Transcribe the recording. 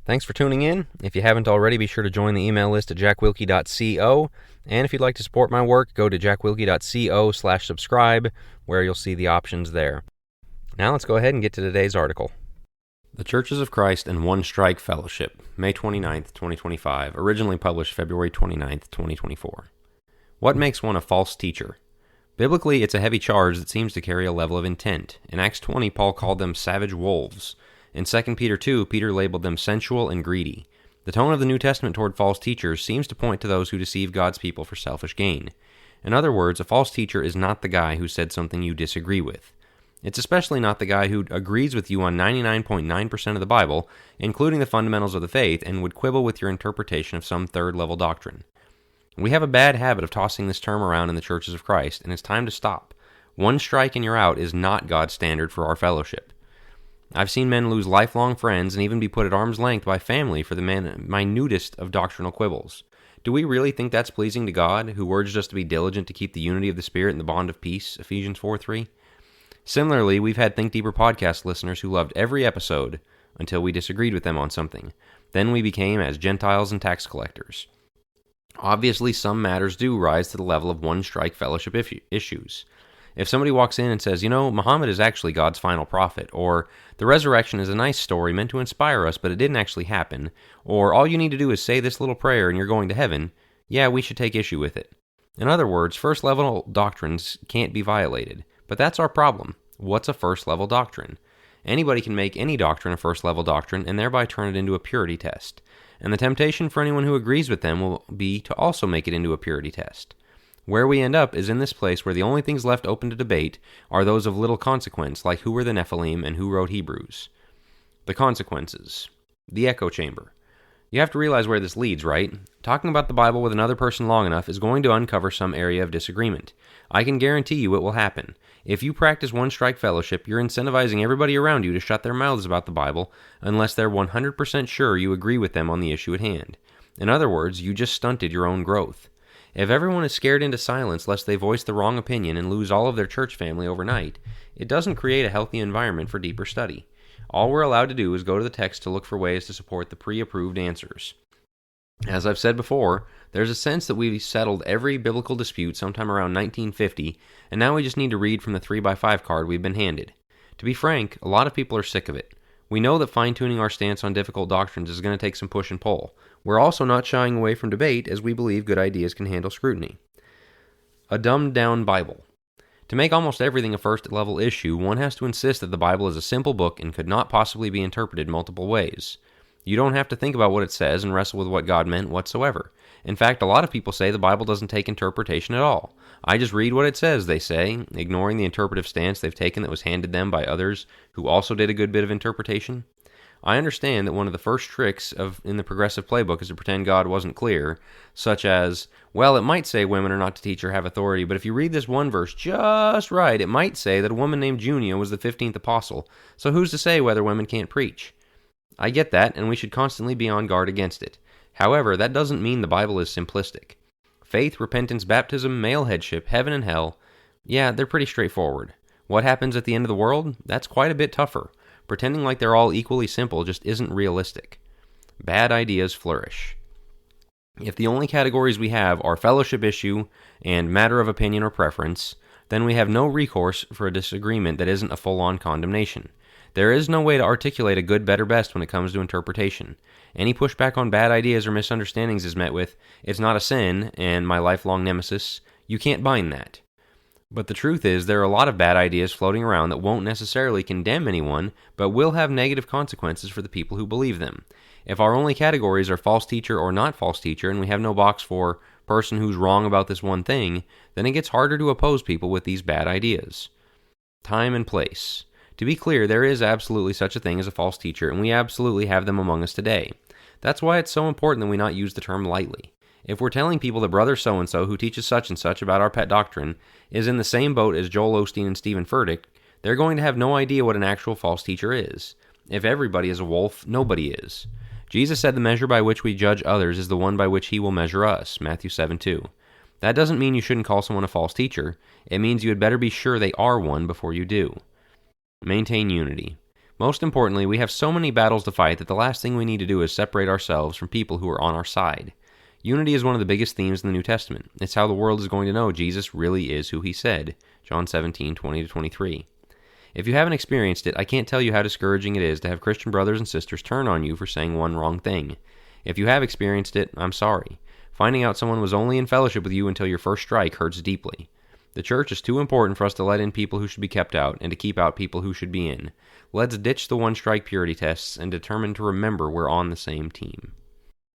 Thanks for tuning in. If you haven't already, be sure to join the email list at jackwilkie.co. And if you'd like to support my work, go to jackwilkie.co/subscribe, where you'll see the options there. Now let's go ahead and get to today's article. The Churches of Christ and One Strike Fellowship, May 29th, 2025, originally published February 29th, 2024. What makes one a false teacher? Biblically, it's a heavy charge that seems to carry a level of intent. In Acts 20, Paul called them savage wolves. In 2 Peter 2, Peter labeled them sensual and greedy. The tone of the New Testament toward false teachers seems to point to those who deceive God's people for selfish gain. In other words, a false teacher is not the guy who said something you disagree with. It's especially not the guy who agrees with you on 99.9% of the Bible, including the fundamentals of the faith, and would quibble with your interpretation of some third-level doctrine. We have a bad habit of tossing this term around in the Churches of Christ, and it's time to stop. One strike and you're out is not God's standard for our fellowship. I've seen men lose lifelong friends and even be put at arm's length by family for the minutest of doctrinal quibbles. Do we really think that's pleasing to God, who urged us to be diligent to keep the unity of the Spirit and the bond of peace, Ephesians 4:3? Similarly, we've had Think Deeper podcast listeners who loved every episode until we disagreed with them on something. Then we became as Gentiles and tax collectors. Obviously, some matters do rise to the level of one-strike fellowship issues. If somebody walks in and says, Muhammad is actually God's final prophet, or the resurrection is a nice story meant to inspire us, but it didn't actually happen, or all you need to do is say this little prayer and you're going to heaven, yeah, we should take issue with it. In other words, first-level doctrines can't be violated. But that's our problem. What's a first-level doctrine? Anybody can make any doctrine a first-level doctrine and thereby turn it into a purity test. And the temptation for anyone who agrees with them will be to also make it into a purity test. Where we end up is in this place where the only things left open to debate are those of little consequence, like who were the Nephilim and who wrote Hebrews. The consequences. The echo chamber. You have to realize where this leads, right? Talking about the Bible with another person long enough is going to uncover some area of disagreement. I can guarantee you it will happen. If you practice one-strike fellowship, you're incentivizing everybody around you to shut their mouths about the Bible unless they're 100% sure you agree with them on the issue at hand. In other words, you just stunted your own growth. If everyone is scared into silence lest they voice the wrong opinion and lose all of their church family overnight, it doesn't create a healthy environment for deeper study. All we're allowed to do is go to the text to look for ways to support the pre-approved answers. As I've said before, there's a sense that we've settled every biblical dispute sometime around 1950, and now we just need to read from the 3x5 card we've been handed. To be frank, a lot of people are sick of it. We know that fine-tuning our stance on difficult doctrines is going to take some push and pull. We're also not shying away from debate, as we believe good ideas can handle scrutiny. A dumbed-down Bible. To make almost everything a first-level issue, one has to insist that the Bible is a simple book and could not possibly be interpreted multiple ways. You don't have to think about what it says and wrestle with what God meant whatsoever. In fact, a lot of people say the Bible doesn't take interpretation at all. I just read what it says, they say, ignoring the interpretive stance they've taken that was handed them by others who also did a good bit of interpretation. I understand that one of the first tricks in the progressive playbook is to pretend God wasn't clear, such as, well, it might say women are not to teach or have authority, but if you read this one verse just right, it might say that a woman named Junia was the 15th apostle, so who's to say whether women can't preach? I get that, and we should constantly be on guard against it. However, that doesn't mean the Bible is simplistic. Faith, repentance, baptism, male headship, heaven and hell, yeah, they're pretty straightforward. What happens at the end of the world? That's quite a bit tougher. Pretending like they're all equally simple just isn't realistic. Bad ideas flourish. If the only categories we have are fellowship issue and matter of opinion or preference, then we have no recourse for a disagreement that isn't a full-on condemnation. There is no way to articulate a good, better, best when it comes to interpretation. Any pushback on bad ideas or misunderstandings is met with, it's not a sin, and my lifelong nemesis, you can't bind that. But the truth is, there are a lot of bad ideas floating around that won't necessarily condemn anyone, but will have negative consequences for the people who believe them. If our only categories are false teacher or not false teacher, and we have no box for person who's wrong about this one thing, then it gets harder to oppose people with these bad ideas. Time and place. To be clear, there is absolutely such a thing as a false teacher, and we absolutely have them among us today. That's why it's so important that we not use the term lightly. If we're telling people that brother so-and-so who teaches such and such about our pet doctrine is in the same boat as Joel Osteen and Stephen Furtick, they're going to have no idea what an actual false teacher is. If everybody is a wolf, nobody is. Jesus said the measure by which we judge others is the one by which he will measure us, Matthew 7:2. That doesn't mean you shouldn't call someone a false teacher. It means you had better be sure they are one before you do. Maintain unity. Most importantly, we have so many battles to fight that the last thing we need to do is separate ourselves from people who are on our side. Unity is one of the biggest themes in the New Testament. It's how the world is going to know Jesus really is who he said. John 17:20-23. If you haven't experienced it, I can't tell you how discouraging it is to have Christian brothers and sisters turn on you for saying one wrong thing. If you have experienced it, I'm sorry. Finding out someone was only in fellowship with you until your first strike hurts deeply. The church is too important for us to let in people who should be kept out and to keep out people who should be in. Let's ditch the one-strike purity tests and determine to remember we're on the same team.